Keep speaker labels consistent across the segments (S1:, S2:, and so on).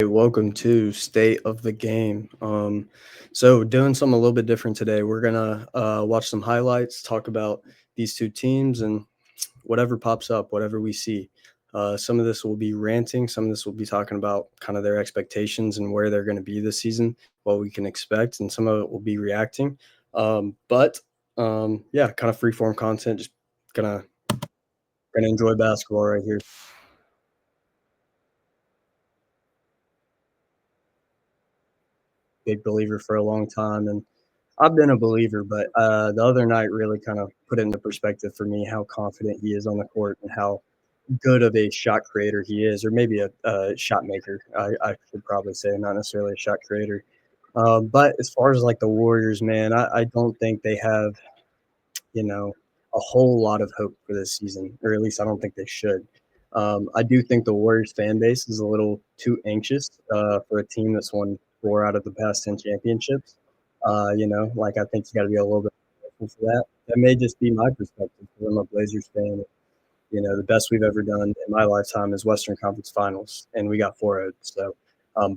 S1: Hey, welcome to State of the Game. So doing something a little bit different today. We're gonna watch some highlights, talk about these two teams, and whatever pops up, whatever we see. Some of this will be ranting. Some of this will be talking about kind of their expectations and where they're going to be this season, what we can expect, and some of it will be reacting. But yeah, kind of free form content. Just gonna gonna enjoy basketball right here. Big believer for a long time, and I've been a believer, but the other night really kind of put into perspective for me how confident he is on the court and how good of a shot creator he is, or maybe a shot maker. I should probably say, not necessarily a shot creator. But as far as like the Warriors, man, I don't think they have, you know, a whole lot of hope for this season, or at least I don't think they should. I do think the Warriors fan base is a little too anxious for a team that's won four out of the past 10 championships. Like I think you got to be a little bit careful for that. That may just be my perspective because I'm a Blazers fan. The best we've ever done in my lifetime is Western Conference Finals, and we got 4-0. So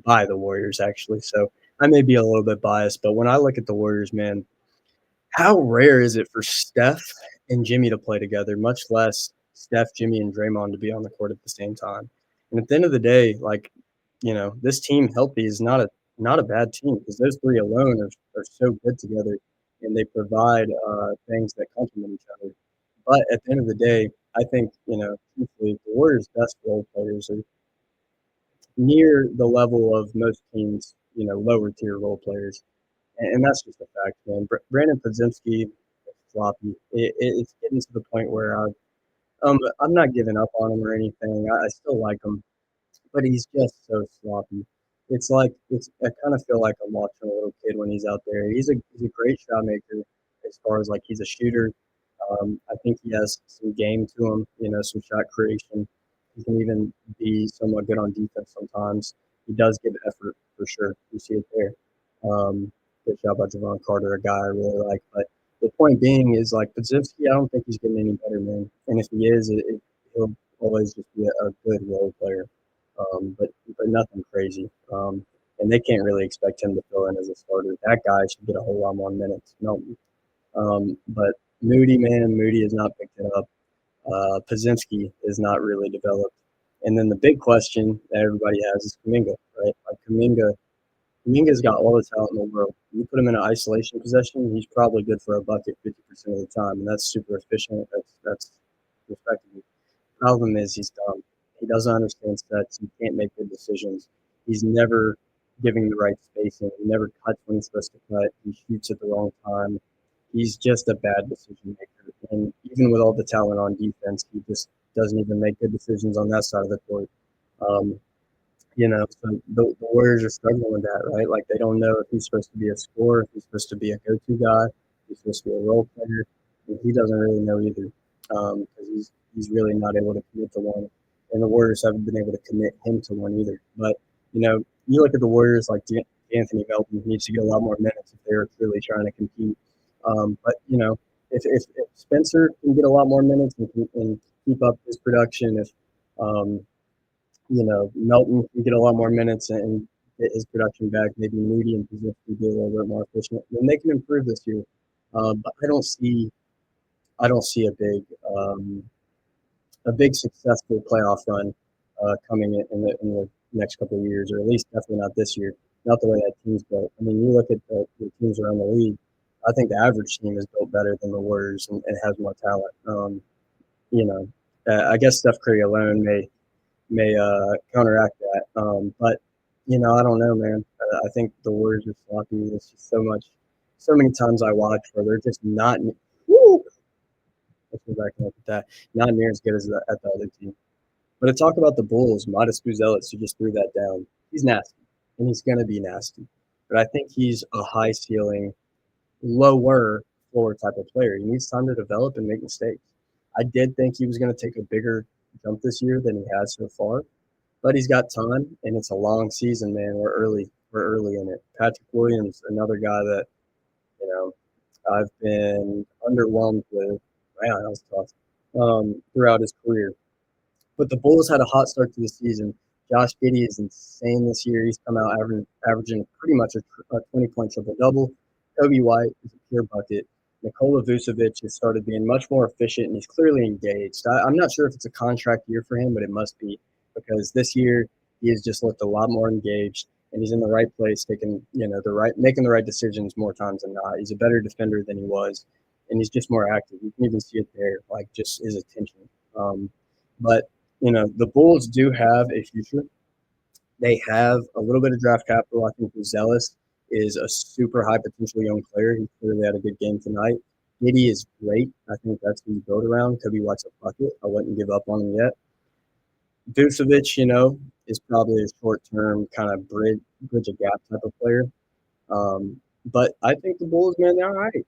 S1: by the Warriors, actually. So I may be a little bit biased, but when I look at the Warriors, man, how rare is it for Steph and Jimmy to play together, much less Steph, Jimmy, and Draymond to be on the court at the same time? And at the end of the day, like, this team healthy is not a bad team because those three alone are so good together and they provide things that complement each other. But at the end of the day, I think, truthfully, the Warriors' best role players are near the level of most teams, lower tier role players. And that's just a fact, man. Brandon Podziemski is floppy. It's getting to the point where I'm not giving up on him or anything. I still like him, but he's just so sloppy. It's like I kind of feel like I'm watching a little kid when he's out there. He's a great shot maker as far as like he's a shooter. I think he has some game to him, some shot creation. He can even be somewhat good on defense sometimes. He does give effort for sure. You see it there. Good job by Javon Carter, a guy I really like. But the point being is like Podziemski, I don't think he's getting any better, man. And if he is, he'll always just be a good role player, but nothing crazy. And they can't really expect him to fill in as a starter. That guy should get a whole lot more minutes. No, but Moody has not picked it up. Pazinski is not really developed. And then the big question that everybody has is Kuminga, right? Like Kuminga's got all the talent in the world. You put him in an isolation possession, he's probably good for a bucket 50% of the time, and that's super efficient. That's respectable. Problem is he's dumb. He doesn't understand sets. He can't make good decisions. He's never giving the right spacing. He never cuts when he's supposed to cut. He shoots at the wrong time. He's just a bad decision maker. And even with all the talent on defense, he just doesn't even make good decisions on that side of the court. Um, so the Warriors are struggling with that, right? Like they don't know if he's supposed to be a scorer, if he's supposed to be a go-to guy, if he's supposed to be a role player. And he doesn't really know either because he's really not able to commit to one, and the Warriors haven't been able to commit him to one either. But you look at the Warriors like Anthony Melton needs to get a lot more minutes if they were truly trying to compete. But if Spencer can get a lot more minutes and keep up his production, if um, Melton can get a lot more minutes and get his production back. Maybe Moody and Podziemski be a little bit more efficient. Then they can improve this year. But I don't see a big successful playoff run coming in the next couple of years, or at least definitely not this year. Not the way that team's built. I mean, you look at the teams around the league. I think the average team is built better than the Warriors and has more talent. You know, I guess Steph Curry alone may counteract that. But I don't know, man. I think the Warriors are sloppy. There's just so many times I watch where they're just not. Woo, let's go back and look at that. Not near as good as at the other team. But to talk about the Bulls, Modest Buzelis, who just threw that down, he's nasty, and he's going to be nasty. But I think he's a high ceiling, lower floor type of player. He needs time to develop and make mistakes. I did think he was going to take a bigger jump this year than he has so far, but he's got time, and it's a long season, man. We're early in it. Patrick Williams, another guy that you know I've been underwhelmed with. Man, that was tough throughout his career. But the Bulls had a hot start to the season. Josh Giddey is insane this year. He's come out averaging pretty much a 20-point triple-double. Coby White is a pure bucket. Nikola Vucevic has started being much more efficient, and he's clearly engaged. I'm not sure if it's a contract year for him, but it must be because this year he has just looked a lot more engaged, and he's in the right place, making the right decisions more times than not. He's a better defender than he was, and he's just more active. You can even see it there, like just his attention. But the Bulls do have a future. They have a little bit of draft capital. I think Buzelis is a super high potential young player. He clearly had a good game tonight. Giddey is great. I think that's who you build around. Coby White's a bucket. I wouldn't give up on him yet. Vucevic, is probably a short-term kind of bridge a gap type of player. But I think the Bulls, man, they're all right.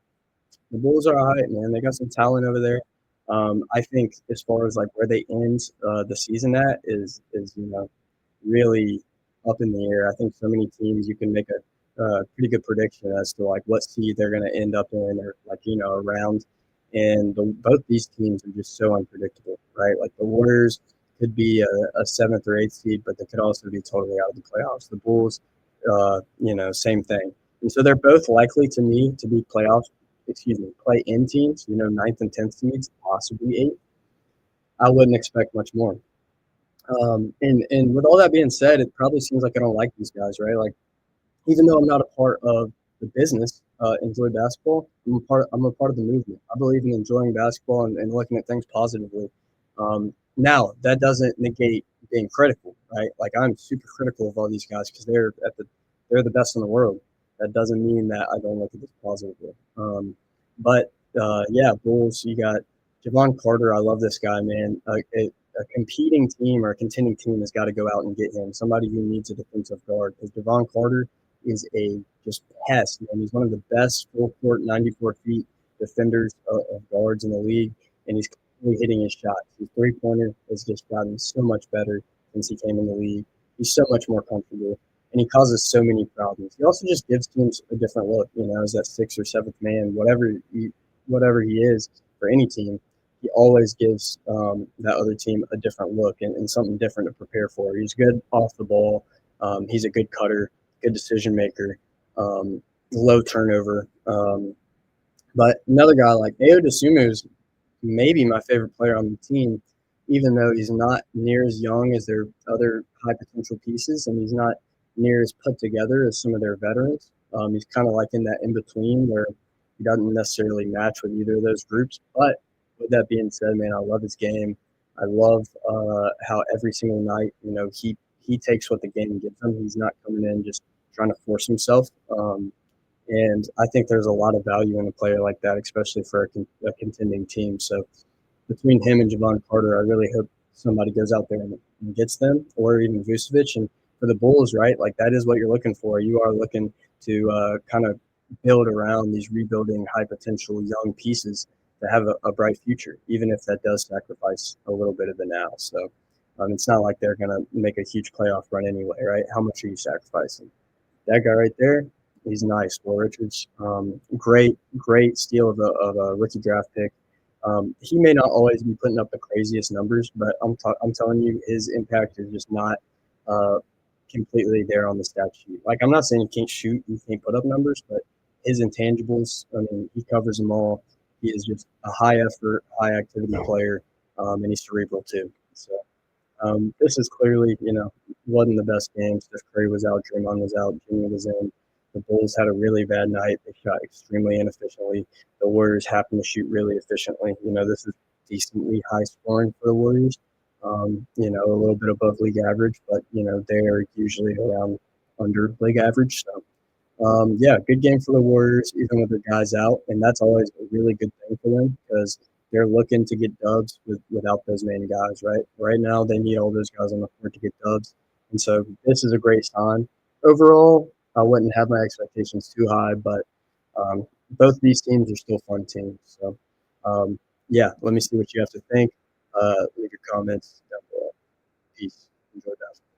S1: The Bulls are all right, man. They got some talent over there. I think as far as like where they end the season at is really up in the air. I think so many teams you can make a pretty good prediction as to like what seed they're going to end up in or around. And both these teams are just so unpredictable, right? Like the Warriors could be a seventh or eighth seed, but they could also be totally out of the playoffs. The Bulls, same thing. And so they're both likely to me to be play-in teams, ninth and 10th seeds, possibly eighth. I wouldn't expect much more. And with all that being said, it probably seems like I don't like these guys, right? Like, even though I'm not a part of the business, enjoy basketball, I'm a part of the movement. I believe in enjoying basketball and looking at things positively. Now, that doesn't negate being critical, right? Like, I'm super critical of all these guys because they're the best in the world. That doesn't mean that I don't look at this positively. Bulls, you got Javon Carter. I love this guy, man. A competing team or a contending team has got to go out and get him, somebody who needs a defensive guard, because Javon Carter is a just pest, man. He's one of the best full court, 94 feet defenders of guards in the league, and he's constantly hitting his shots. His three-pointer has just gotten so much better since he came in the league. He's so much more comfortable, and he causes so many problems. He also just gives teams a different look, as that sixth or seventh man, whatever he is for any team. He always gives that other team a different look and something different to prepare for. He's good off the ball. He's a good cutter, good decision maker, low turnover. But another guy like Dosunmo is maybe my favorite player on the team, even though he's not near as young as their other high potential pieces, and he's not near as put together as some of their veterans. He's kind of like in that in between where he doesn't necessarily match with either of those groups, but with that being said, man, I love his game. I love how every single night, he takes what the game gives him. He's not coming in just trying to force himself. And I think there's a lot of value in a player like that, especially for a contending team. So between him and Javon Carter, I really hope somebody goes out there and gets them, or even Vucevic. And for the Bulls, right, like that is what you're looking for. You are looking to kind of build around these rebuilding high potential young pieces to have a bright future, even if that does sacrifice a little bit of the now. So it's not like they're going to make a huge playoff run anyway, right? How much are you sacrificing? That guy right there, he's nice. Will Richards, great steal of a rookie draft pick. He may not always be putting up the craziest numbers, but I'm telling you, his impact is just not completely there on the stat sheet. Like, I'm not saying he can't shoot, he can't put up numbers, but his intangibles, I mean, he covers them all. He is just a high effort, high activity player, and he's cerebral too. So this is clearly, wasn't the best game. Steph Curry was out, Draymond was out, Jimmy was in. The Bulls had a really bad night. They shot extremely inefficiently. The Warriors happened to shoot really efficiently. This is decently high scoring for the Warriors. A little bit above league average, but they're usually around under league average. So good game for the Warriors, even with the guys out, and that's always a really good thing for them because they're looking to get dubs without those main guys, right? Right now, they need all those guys on the court to get dubs, and so this is a great sign. Overall, I wouldn't have my expectations too high, but both these teams are still fun teams. So, let me see what you have to think. Leave your comments down below. Peace. Enjoy basketball.